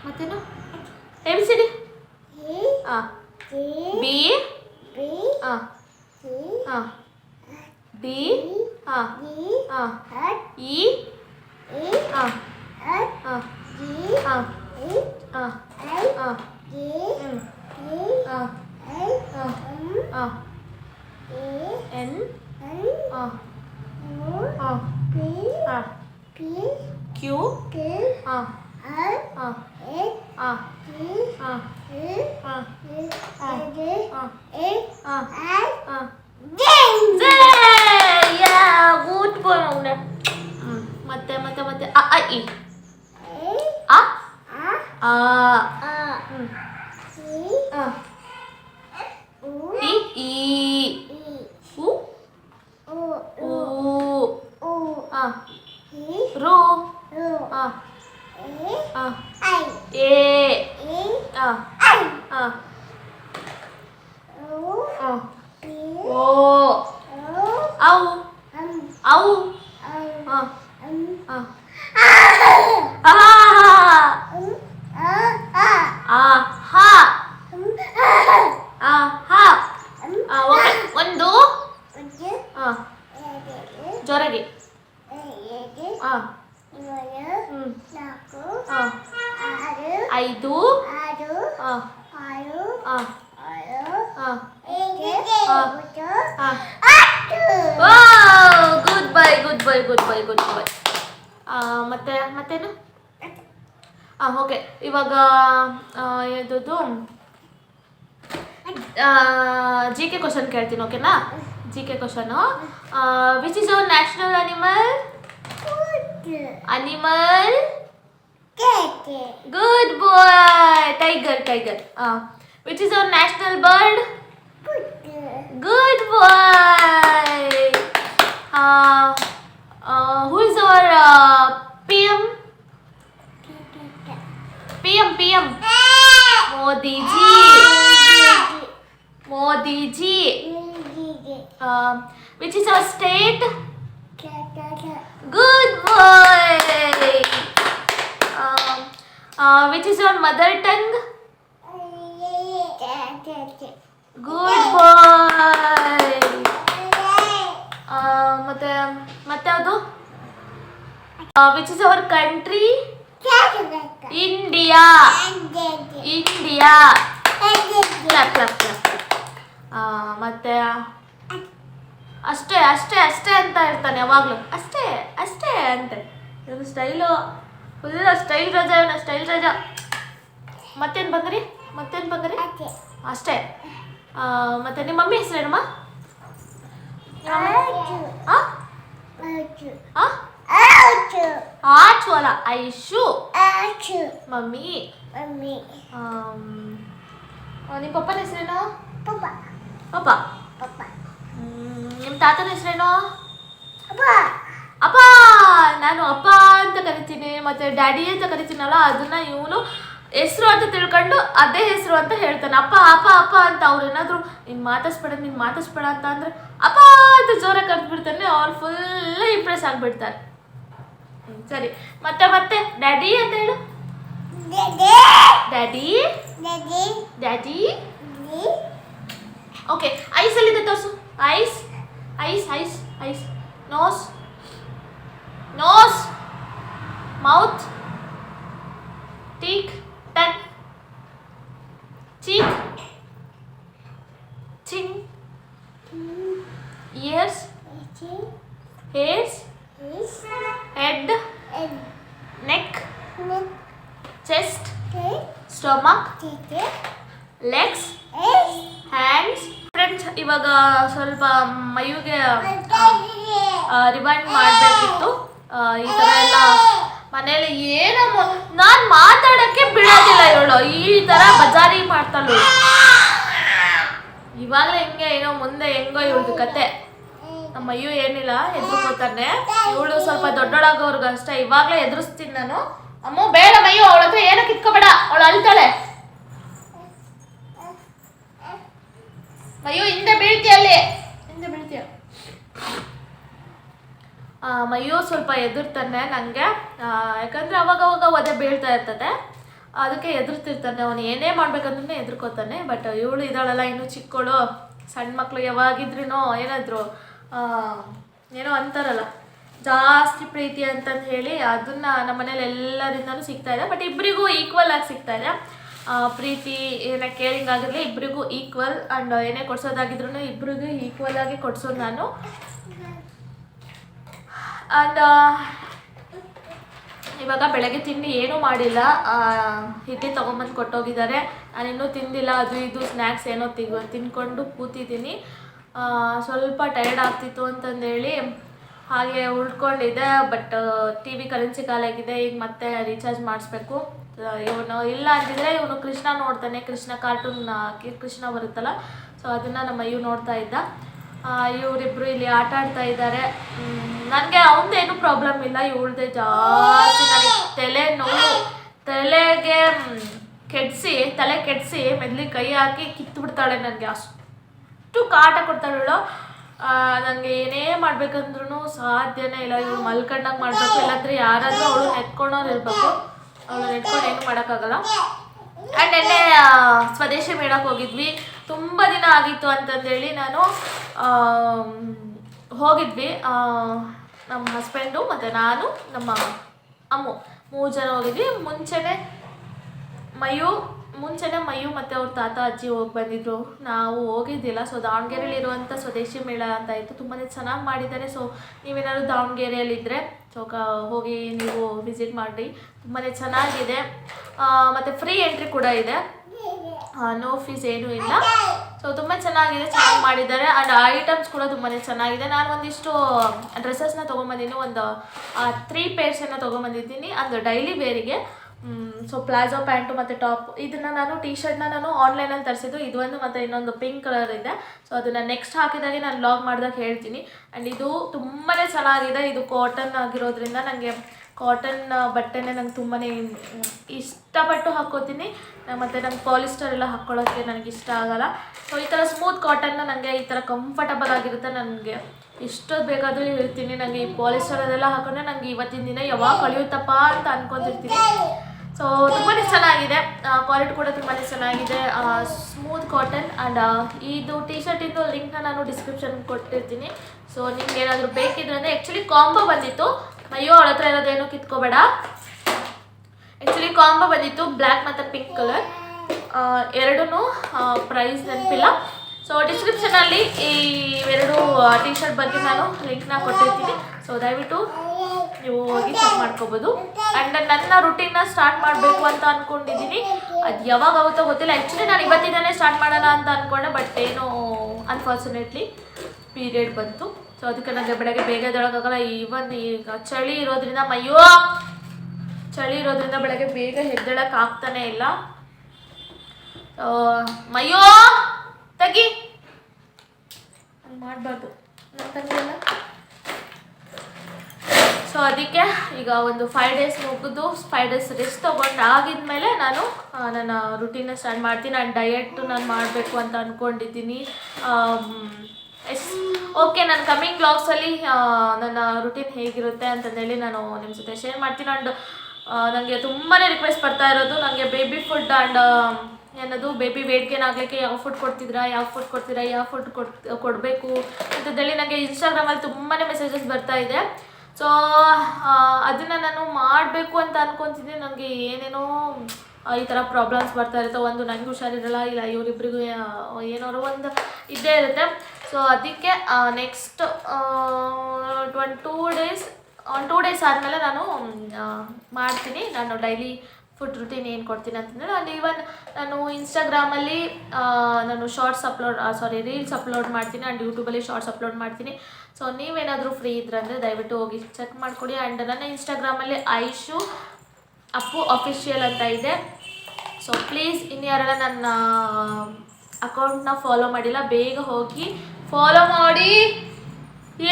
ಮತ್ತೇನು? ABCD. ಹಾಂ B, ಹಾಂ ಹಾಂ D, ಹಾಂ ಹಾಂ E, ಹಾಂ ಹಾಂ ಹಾಂ ಹಾಂ ಹಾಂ N, ಹಾಂ ಹಾಂ ಹಾಂ Q, ಹಾಂ ಹಾಂ ಹಾಂ ಗುಡ್ ಬಾಯ್ ಅವನೇ. ಮತ್ತೆ ಮತ್ತೆ ಮತ್ತೆ I, ಆ ಈ ಉ ರು ಎ ಓ ಔ ಔ ಓಕೆ. ಒಂದು ಜೋರಾಗಿ ಹಾಂ 5 ಗುಡ್ ಬೈ. ಮತ್ತೇನು? ಓಕೆ, ಇವಾಗ ಇದು GK ಕ್ವಶನ್ ಕೇಳ್ತೀನಿ, ಓಕೆನಾ? GK question. Which is our national animal? Good boy. Tiger. Which is our national bird? Good boy. Who is our PM? PM. Modi ji. Modi ji. Which is our state? Good boy. Which is your mother tongue? Good boy. ಮತ್ತೆ ಯಾವುದು? Which is our country? India. India. Clap, clap, clap. ಮತ್ತೆ ಅಷ್ಟೇ ಅಷ್ಟೇ ಅಷ್ಟೇ ಅಂತ ಇರ್ತಾನೆ ಯಾವಾಗಲೂ. ಅಷ್ಟೇ ಅಷ್ಟೇ ಅಂತ ಇವನು ಸ್ಟೈಲು ಫುಲ್ ಸ್ಟೈಲ್ ರಜಾ, ಇವನ ಸ್ಟೈಲ್ ರಜಾ. ಮತ್ತೇನು ಬಂದ್ರಿ? ಮತ್ತೇನು ಬಂದ್ರಿ? ಅಷ್ಟೇ. ಮತ್ತೆ ನಿಮ್ಮ ಮಮ್ಮಿ ಹೆಸರೇನಮ್ಮ? ಆಚು ಅಲ್ಲ, ಐಶು. ಮಮ್ಮಿ. ನಿಮ್ಮ ಪಪ್ಪನ ಹೆಸರೇನು? ಪಪ್ಪ. ನಿಮ್ಮ ತಾತನ ಹೆಸರೇನು? ಅಪ್ಪ. ನಾನು ಅಪ್ಪ ಅಂತ ಕರಿತೀನಿ, ಮತ್ತೆ ಡ್ಯಾಡಿ ಅಂತ ಕರಿತೀನಲ್ಲ, ಅದನ್ನ ಇವನು ಹೆಸರು ಅಂತ ತಿಳ್ಕೊಂಡು ಅದೇ ಹೆಸರು ಅಂತ ಹೇಳ್ತಾನೆ. ಅಪ್ಪ ಅಪ್ಪ ಅಪ್ಪ ಅಂತ. ಅವ್ರು ಏನಾದರೂ ನೀನು ಮಾತಾಡ್ಸ್ಬೇಡ ಅಂತ ಅಂದರೆ ಅಪ್ಪ ಅಂತ ಜೋರಾಗಿ ಕರೆದ್ಬಿಡ್ತಾನೆ. ಅವ್ರು ಫುಲ್ ಇಂಪ್ರೆಸ್ ಆಗಿಬಿಡ್ತಾರೆ. ಸರಿ, ಮತ್ತೆ ಮತ್ತೆ ಡ್ಯಾಡಿ ಅಂತ ಹೇಳು. Daddy daddy. ಓಕೆ, ಐಸ್ ಎಲ್ಲಿದೆ ತೋರಿಸು. Eyes eyes eyes eyes. Nose nose. Mouth. Teeth. Tongue. Cheek. Chin. Ears. Hairs. Head. Neck. Chest. Stomach. Legs. Hands. Friends, ಇವಾಗ ಸ್ವಲ್ಪ ಮಯುಗೆ ರಿವೈಂಡ್ ಮಾಡಬೇಕಿತ್ತು. ಈ ಥರ ಎಲ್ಲ ಮನೇಲಿ ಏನೋ ನಾನು ಮಾತಾಡೋಕ್ಕೆ ಬಿಡೋದಿಲ್ಲ ಇವಳು. ಈ ಥರ ಬಜಾರಿ ಮಾಡ್ತಾಳು. ಇವಾಗಲೇ ಹಿಂಗೆ ಏನೋ, ಮುಂದೆ ಹೆಂಗೋ ಇವಳ್ದು ಕತೆ. ನಮ್ಮ ಅಯ್ಯೋ ಏನಿಲ್ಲ, ಎದುರ್ಕೋತಾನೆ. ಇವಳು ಸ್ವಲ್ಪ ದೊಡ್ಡೊಳಾಗೋರ್ಗು ಅಷ್ಟೇ. ಇವಾಗಲೇ ಎದುರಿಸ್ತೀನಿ ನಾನು. ಅಮ್ಮ ಬೇಡ ಮಯ್ಯೋ, ಅವಳ ಹತ್ರ ಏನೋ ಕಿತ್ಕೋಬೇಡ, ಅವಳು ಅಳ್ತಾಳೆ. ಮಯ್ಯೋ ಹಿಂದೆ ಬೀಳ್ತೀಯ, ಅಲ್ಲಿ ಹಿಂದೆ ಬೀಳ್ತೀಯ. ಮಯ್ಯೋ ಸ್ವಲ್ಪ ಎದುರ್ತಾನೆ ನನಗೆ, ಯಾಕಂದರೆ ಅವಾಗವಾಗ ಒದೆ ಬೀಳ್ತಾ ಇರ್ತದೆ. ಅದಕ್ಕೆ ಎದುರ್ತಿರ್ತಾನೆ. ಅವನು ಏನೇ ಮಾಡ್ಬೇಕಂದ್ರೂ ಎದುರ್ಕೋತಾನೆ. ಬಟ್ ಇವಳು ಇದ್ದಾಳಲ್ಲ, ಇನ್ನೂ ಚಿಕ್ಕವಳು. ಸಣ್ಣ ಮಕ್ಕಳು ಯಾವಾಗಿದ್ರೂ ಏನಾದರೂ ಏನೋ ಅಂತಾರಲ್ಲ, ಜಾಸ್ತಿ ಪ್ರೀತಿ ಅಂತಂದು ಹೇಳಿ, ಅದನ್ನು ನಮ್ಮ ಮನೇಲಿ ಎಲ್ಲರಿಂದನೂ ಸಿಗ್ತಾಯಿದೆ. ಬಟ್ ಇಬ್ಬರಿಗೂ ಈಕ್ವಲ್ ಆಗಿ ಸಿಗ್ತಾಯಿದೆ ಪ್ರೀತಿ. ಏನೇ ಕೇರಿಂಗ್ ಆಗಿರಲಿ ಇಬ್ಬರಿಗೂ ಈಕ್ವಲ್. ಆ್ಯಂಡ್ ಏನೇ ಕೊಡ್ಸೋದಾಗಿದ್ರು ಇಬ್ಬರಿಗೂ ಈಕ್ವಲ್ ಆಗಿ ಕೊಡ್ಸೋದು ನಾನು. ಆ್ಯಂಡ್ ಇವಾಗ ಬೆಳಗ್ಗೆ ತಿಂಡಿ ಏನೂ ಮಾಡಿಲ್ಲ. ಇಡ್ಲಿ ತೊಗೊಂಬಂದು ಕೊಟ್ಟೋಗಿದ್ದಾರೆ. ನಾನಿನ್ನೂ ತಿಂದಿಲ್ಲ. ಅದು ಇದು ಸ್ನ್ಯಾಕ್ಸ್ ಏನೋ ತಿನ್ಕೊಂಡು ಕೂತಿದ್ದೀನಿ. ಸ್ವಲ್ಪ ಟೈರ್ಡ್ ಆಗ್ತಿತ್ತು ಅಂತಂದೇಳಿ ಹಾಗೆ ಉಳ್ಕೊಂಡಿದ್ದೆ. ಬಟ್ ಟಿ ವಿ ಕರೆನ್ಸಿ ಖಾಲಿಯಾಗಿದೆ. ಈಗ ಮತ್ತೆ ರೀಚಾರ್ಜ್ ಮಾಡಿಸ್ಬೇಕು. ಇವನು ಇಲ್ಲ ಅಂತಿದ್ರೆ ಇವನು ಕೃಷ್ಣ ನೋಡ್ತಾನೆ. ಕೃಷ್ಣ ಕಾರ್ಟೂನ್ ಕೃಷ್ಣ ಬರುತ್ತಲ್ಲ, ಸೊ ಅದನ್ನು ನಮ್ಮ ಅಯ್ಯು ನೋಡ್ತಾ ಇದ್ದ. ಇವರಿಬ್ಬರು ಇಲ್ಲಿ ಆಟ ಆಡ್ತಾ ಇದ್ದಾರೆ. ನನಗೆ ಅವನದೇನು ಪ್ರಾಬ್ಲಮ್ ಇಲ್ಲ, ಇವಳದೇ ಜಾಸ್ತಿ. ನನಗೆ ತಲೆ ನೋವು, ತಲೆಗೆ ತಲೆ ಕೆಡಿಸಿ ಮೆದ್ಲಿಗೆ ಕೈ ಹಾಕಿ ಕಿತ್ತುಬಿಡ್ತಾಳೆ. ನನಗೆ ಅಷ್ಟು ಕಾಟ ಕೊಡ್ತಾಳು. ನನಗೆ ಏನೇ ಮಾಡ್ಬೇಕಂದ್ರೂ ಸಾಧ್ಯನೇ ಇಲ್ಲ. ಇವಳು ಮಲ್ಕೊಂಡಾಗ ಮಾಡಬೇಕು, ಇಲ್ಲಾಂದರೆ ಯಾರಾದರೂ ಅವಳು ನೆಟ್ಕೊಂಡವ್ರು ಇರಬೇಕು. ಅವಳು ನೆಟ್ಕೊಂಡು ಏನು ಮಾಡೋಕ್ಕಾಗಲ್ಲ. ಆ್ಯಂಡ್ ಎಣ್ಣೆ ಸ್ವದೇಶಿ ಮೇಳಕ್ಕೆ ಹೋಗಿದ್ವಿ. ತುಂಬ ದಿನ ಆಗಿತ್ತು ಅಂತಂದೇಳಿ ನಾನು ಹೋಗಿದ್ವಿ. ನಮ್ಮ ಹಸ್ಬೆಂಡು ಮತ್ತು ನಾನು, ನಮ್ಮ ಅಮ್ಮು 3 ಜನ ಹೋಗಿದ್ವಿ. ಮುಂಚೆನೇ ಮಯು ಮತ್ತು ಅವ್ರ ತಾತ ಅಜ್ಜಿ ಹೋಗಿ ಬಂದಿದ್ರು. ನಾವು ಹೋಗಿದ್ದಿಲ್ಲ. ಸೊ ದಾವಣಗೆರೆಯಲ್ಲಿರುವಂಥ ಸ್ವದೇಶಿ ಮೇಳ ಅಂತ ಇತ್ತು. ತುಂಬಾ ಚೆನ್ನಾಗಿ ಮಾಡಿದ್ದಾರೆ. ಸೊ ನೀವೇನಾದ್ರು ದಾವಣಗೆರೆಯಲ್ಲಿದ್ದರೆ ಸೊ ಹೋಗಿ ನೀವು ವಿಸಿಟ್ ಮಾಡಿ. ತುಂಬಾ ಚೆನ್ನಾಗಿದೆ. ಮತ್ತು ಫ್ರೀ ಎಂಟ್ರಿ ಕೂಡ ಇದೆ, ನೋ ಫೀಸ್ ಏನೂ ಇಲ್ಲ. ಸೊ ತುಂಬ ಚೆನ್ನಾಗಿದೆ, ಚೆನ್ನಾಗಿ ಮಾಡಿದ್ದಾರೆ. ಆ್ಯಂಡ್ ಐಟಮ್ಸ್ ಕೂಡ ತುಂಬಾ ಚೆನ್ನಾಗಿದೆ. ನಾನು ಒಂದಿಷ್ಟು ಡ್ರೆಸ್ಸಸ್ನ ತೊಗೊಂಬಂದಿದ್ದೀನಿ. ಒಂದು 3 ಪೇರ್ಸನ್ನು ತೊಗೊಂಬಂದಿದ್ದೀನಿ. ಅದು ಡೈಲಿ ವೇರಿಗೆ. ಸೊ ಪ್ಲಾಜೋ ಪ್ಯಾಂಟು ಮತ್ತು ಟಾಪ್. ಇದನ್ನು ನಾನು ಟಿ ಶರ್ಟ್ನ ನಾನು ಆನ್ಲೈನಲ್ಲಿ ತರಿಸಿದ್ದು. ಇದು ಒಂದು ಮತ್ತು ಇನ್ನೊಂದು ಪಿಂಕ್ ಕಲರ್ ಇದೆ. ಸೊ ಅದನ್ನು ನೆಕ್ಸ್ಟ್ ಹಾಕಿದಾಗೆ ನಾನು ಲಾಗ್ ಮಾಡಿದಾಗ ಹೇಳ್ತೀನಿ. ಆ್ಯಂಡ್ ಇದು ತುಂಬಾ ಚೆನ್ನಾಗಿದೆ. ಇದು ಕಾಟನ್ ಆಗಿರೋದ್ರಿಂದ ನನಗೆ ಕಾಟನ್ ಬಟ್ಟೆನೇ ನಂಗೆ ತುಂಬಾ ಇಷ್ಟಪಟ್ಟು ಹಾಕ್ಕೋತೀನಿ. ಮತ್ತು ನಂಗೆ ಪಾಲಿಸ್ಟರ್ ಎಲ್ಲ ಹಾಕ್ಕೊಳ್ಳೋಕ್ಕೆ ನನಗೆ ಇಷ್ಟ ಆಗೋಲ್ಲ. ಸೊ ಈ ಥರ ಸ್ಮೂತ್ ಕಾಟನ್ನ ನನಗೆ ಈ ಥರ ಕಂಫರ್ಟಬಲ್ ಆಗಿರುತ್ತೆ. ನನಗೆ ಎಷ್ಟೊತ್ತು ಬೇಕಾದರೂ ಹೇಳ್ತೀನಿ, ನನಗೆ ಈ ಪಾಲಿಸ್ಟರ್ ಅದೆಲ್ಲ ಹಾಕೊಂಡ್ರೆ ನನಗೆ ಇವತ್ತಿನ ದಿನ ಯಾವಾಗ ಕಳಿಯುತ್ತಪ್ಪ ಅಂತ ಅಂದ್ಕೊತಿರ್ತೀನಿ. ಸೊ ತುಂಬಾ ಚೆನ್ನಾಗಿದೆ, ಕ್ವಾಲಿಟಿ ಕೂಡ ತುಂಬಾ ಚೆನ್ನಾಗಿದೆ, ಸ್ಮೂತ್ ಕಾಟನ್. ಆ್ಯಂಡ್ ಇದು ಟಿ ಶರ್ಟಿಂದು ಲಿಂಕ್ನ ನಾನು ಡಿಸ್ಕ್ರಿಪ್ಷನ್ ಕೊಟ್ಟಿರ್ತೀನಿ. ಸೊ ನಿಮ್ಗೆ ಏನಾದರೂ ಬೇಕಿದ್ರೆ ಅಂದರೆ ಆ್ಯಕ್ಚುಲಿ ಕಾಂಬೋ ಬಂದಿತ್ತು. ಅಯ್ಯೋ ಅವಳ ಹತ್ರ ಇರೋದೇನು ಕಿತ್ಕೋಬೇಡ. ಆ್ಯಕ್ಚುಲಿ ಕಾಂಬೋ ಬಂದಿತ್ತು ಬ್ಲ್ಯಾಕ್ ಮತ್ತು ಪಿಂಕ್ ಕಲರ್, ಎರಡೂ ಪ್ರೈಸ್ ನೆನಪಿಲ್ಲ. ಸೊ ಡಿಸ್ಕ್ರಿಪ್ಷನಲ್ಲಿ ಈ ಎರಡು ಟಿ ಶರ್ಟ್ ಬಗ್ಗೆ ನಾನು ಲಿಂಕ್ನ ಕೊಟ್ಟಿರ್ತೀನಿ. ಸೊ ದಯವಿಟ್ಟು ನೀವು ಹೋಗಿ ಚೆಕ್ ಮಾಡ್ಕೋಬೋದು. ಆ್ಯಂಡ್ ನನ್ನ ರುಟೀನ್ನ ಸ್ಟಾರ್ಟ್ ಮಾಡಬೇಕು ಅಂತ ಅಂದ್ಕೊಂಡಿದ್ದೀನಿ. ಅದು ಯಾವಾಗ ಆಗುತ್ತೋ ಗೊತ್ತಿಲ್ಲ. ಆ್ಯಕ್ಚುಲಿ ನಾನು ಇವತ್ತಿಂದನೇ ಸ್ಟಾರ್ಟ್ ಮಾಡೋಣ ಅಂತ ಅಂದ್ಕೊಂಡೆ, ಬಟ್ ಏನೋ ಅನ್ಫಾರ್ಚುನೇಟ್ಲಿ ಪೀರಿಯಡ್ ಬಂತು. ಸೊ ಅದಕ್ಕೆ ನನಗೆ ಬೆಳಗ್ಗೆ ಬೇಗ ಎದ್ದೇಳೋಕ್ಕಾಗಲ್ಲ. ಈವನ್ ಈಗ ಚಳಿ ಇರೋದ್ರಿಂದ ಬೆಳಗ್ಗೆ ಬೇಗ ಎದ್ದೇಳಕ್ಕೆ ಆಗ್ತಾನೇ ಇಲ್ಲ. ಮಯ್ಯೋ ತೆಗಿ, ಹಂಗೆ ಮಾಡಬಾರ್ದು ನನ್ನ ತಂಗಿಯಲ್ಲ. ಸೊ ಅದಕ್ಕೆ ಈಗ ಒಂದು 5 ಡೇಸ್ ಮುಗಿದು 5 ಡೇಸ್ ರೆಸ್ಟ್ ತೊಗೊಂಡು ಆಗಿದ್ಮೇಲೆ ನಾನು ನನ್ನ ರುಟೀನ್ನ ಸ್ಟಾರ್ಟ್ ಮಾಡ್ತೀನಿ. ನಾನು ಡಯೆಟ್ ನಾನು ಮಾಡಬೇಕು ಅಂತ ಅಂದ್ಕೊಂಡಿದ್ದೀನಿ. ಓಕೆ, ನಾನು ಕಮ್ಮಿಂಗ್ ಬ್ಲಾಗ್ಸಲ್ಲಿ ನನ್ನ ರುಟೀನ್ ಹೇಗಿರುತ್ತೆ ಅಂತಂದೇಳಿ ನಾನು ನಿಮ್ಮ ಜೊತೆ ಶೇರ್ ಮಾಡ್ತೀನಿ. ಆ್ಯಂಡ್ ನನಗೆ ತುಂಬಾ ರಿಕ್ವೆಸ್ಟ್ ಬರ್ತಾ ಇರೋದು, ನನಗೆ ಬೇಬಿ ಫುಡ್ ಆ್ಯಂಡ್ ಏನದು ಬೇಬಿ ವೇಟ್ ಗೇನ್ ಆಗಲಿಕ್ಕೆ ಯಾವ ಫುಡ್ ಕೊಡ್ತಿದ್ದೀರಾ, ಯಾವ ಫುಡ್ ಕೊಡಬೇಕು ಅಂತಂದೇಳಿ ನನಗೆ ಇನ್ಸ್ಟಾಗ್ರಾಮಲ್ಲಿ ತುಂಬಾ ಮೆಸೇಜಸ್ ಬರ್ತಾ ಇದೆ. ಸೊ ಅದನ್ನು ನಾನು ಮಾಡಬೇಕು ಅಂತ ಅಂದ್ಕೊತಿದ್ದೀನಿ. ನನಗೆ ಏನೇನೋ ಈ ಥರ ಪ್ರಾಬ್ಲಮ್ಸ್ ಬರ್ತಾ ಇರುತ್ತೆ. ಒಂದು ನನಗೆ ಹುಷಾರಿರಲ್ಲ, ಇಲ್ಲ ಇವರಿಬ್ಬರಿಗೂ ಏನಾದ್ರು ಒಂದು ಇದ್ದೇ ಇರುತ್ತೆ. ಸೊ ಅದಕ್ಕೆ ನೆಕ್ಸ್ಟ್ 2 ಡೇಸ್ ಆದಮೇಲೆ ನಾನು ಮಾಡ್ತೀನಿ. ನಾನು ಡೈಲಿ ಫುಡ್ ರುಟೀನ್ ಏನು ಕೊಡ್ತೀನಿ ಅಂತಂದರೆ, ಆ್ಯಂಡ್ ಈವನ್ ನಾನು ಇನ್ಸ್ಟಾಗ್ರಾಮಲ್ಲಿ ನಾನು ರೀಲ್ಸ್ ಅಪ್ಲೋಡ್ ಮಾಡ್ತೀನಿ. ಆ್ಯಂಡ್ ಯೂಟ್ಯೂಬಲ್ಲಿ ಶಾರ್ಟ್ಸ್ ಅಪ್ಲೋಡ್ ಮಾಡ್ತೀನಿ. ಸೊ ನೀವೇನಾದರೂ ಫ್ರೀ ಇದ್ರಂದರೆ ದಯವಿಟ್ಟು ಹೋಗಿ ಚೆಕ್ ಮಾಡಿಕೊಡಿ. ಆ್ಯಂಡ್ ನನ್ನ ಇನ್ಸ್ಟಾಗ್ರಾಮಲ್ಲಿ ಐಶು ಅಪ್ಪು ಅಫಿಷಿಯಲ್ ಅಂತ ಇದೆ. ಸೊ ಪ್ಲೀಸ್ ಇನ್ಯಾರೆಲ್ಲ ನನ್ನ ಅಕೌಂಟ್ನ ಫಾಲೋ ಮಾಡಿಲ್ಲ, ಬೇಗ ಹೋಗಿ ಫಾಲೋ ಮಾಡಿ.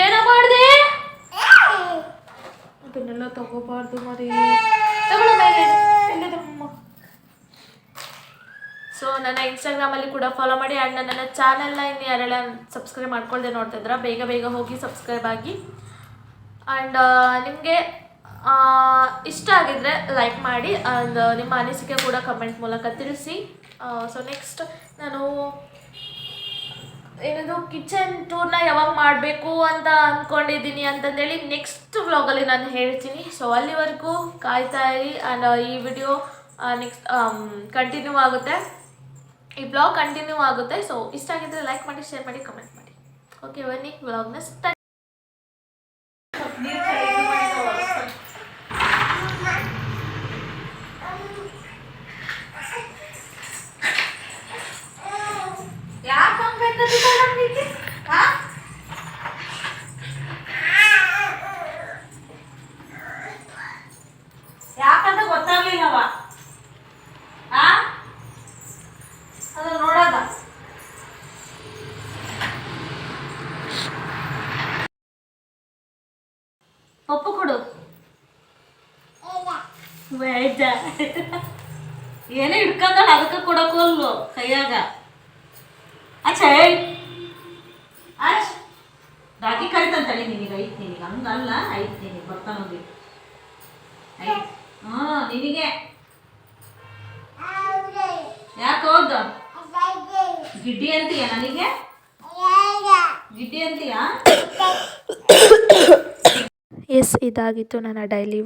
ಏನೋ ಮಾಡಿದೆ ಅದನ್ನೆಲ್ಲ ತಗೋಬಾರ್ದು ಮರಿ, ತಗೊಳ್ಳೋ ಮೇಲೆ ಎಲ್ಲದಮ್ಮ. ಸೊ ನನ್ನ ಇನ್ಸ್ಟಾಗ್ರಾಮಲ್ಲಿ ಕೂಡ ಫಾಲೋ ಮಾಡಿ. ಆ್ಯಂಡ್ ನನ್ನ ಚಾನಲ್ನ ಇನ್ನು ಯಾರೆಲ್ಲ ಸಬ್ಸ್ಕ್ರೈಬ್ ಮಾಡ್ಕೊಳ್ದೆ ನೋಡ್ತಾ ಇದ್ರೆ ಬೇಗ ಹೋಗಿ ಸಬ್ಸ್ಕ್ರೈಬ್ ಆಗಿ. ಆ್ಯಂಡ್ ನಿಮಗೆ ಇಷ್ಟ ಆಗಿದ್ರೆ ಲೈಕ್ ಮಾಡಿ. ಆ್ಯಂಡ್ ನಿಮ್ಮ ಅನಿಸಿಕೆ ಕೂಡ ಕಮೆಂಟ್ ಮೂಲಕ ತಿಳಿಸಿ. ಸೊ ನೆಕ್ಸ್ಟ್ ನಾನು ಏನದು ಕಿಚನ್ ಟೂರ್ನ ಯಾವಾಗ ಮಾಡಬೇಕು ಅಂತ ಅಂದ್ಕೊಂಡಿದ್ದೀನಿ ಅಂತಂದೇಳಿ ನೆಕ್ಸ್ಟ್ ವ್ಲಾಗಲ್ಲಿ ನಾನು ಹೇಳ್ತೀನಿ. ಸೊ ಅಲ್ಲಿವರೆಗೂ ಕಾಯ್ತಾ ಇರಿ. ಆ್ಯಂಡ್ ಈ ವಿಡಿಯೋ ನೆಕ್ಸ್ಟ್ ಕಂಟಿನ್ಯೂ ಆಗುತ್ತೆ, ಈ ಬ್ಲಾಗ್ ಕಂಟಿನ್ಯೂ ಆಗುತ್ತೆ. ಸೊ ಇಷ್ಟ ಆಗಿದ್ರೆ ಲೈಕ್ ಮಾಡಿ, ಶೇರ್ ಮಾಡಿ, ಕಮೆಂಟ್ ಮಾಡಿ. ಓಕೆ, ಬನ್ನಿ ವ್ಲಾಗ್ನ ಸ್ಟಾರ್ಟ್. ಯಾಕಂತ ಗೊತ್ತಾಗ್ಲಿಲ್ಲವ ಅದು ನೋಡೋದ. ಪಪ್ಪು ಕೊಡು. ಬೇಡ ಏನೇ ಹಿಡ್ಕೊಂಡಲ್ಲ ಅದಕ್ಕೆ ಕೊಡೋಕೋಲ್ಲು ಕೈಯಾಗ. ರಾಗಿ ಕರಿತಂತಳಿ ನಿನಗೆ ಐತ್, ನಿನಗೆ ಹಂಗಲ್ಲ ಐತ್, ನಿನಗೆ ಬರ್ತಾನೋಗಿ ಐತ್. ನಿನಗೆ ಯಾಕೆ ಹೋದ ಗಿಡ್ಡಿ ಅಂತೀಯ? ನನಗೆ ಗಿಡ್ಡಿ ಅಂತೀಯ? ಎಸ್, ಇದಾಗಿತ್ತು ನನ್ನ ಡೈಲಿ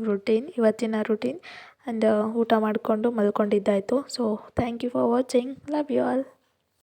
ಇವತ್ತಿನ ರುಟೀನ್. ಆ್ಯಂಡ್ ಊಟ ಮಾಡಿಕೊಂಡು ಮಲ್ಕೊಂಡಿದ್ದಾಯಿತು. So thank you for watching. Love you all.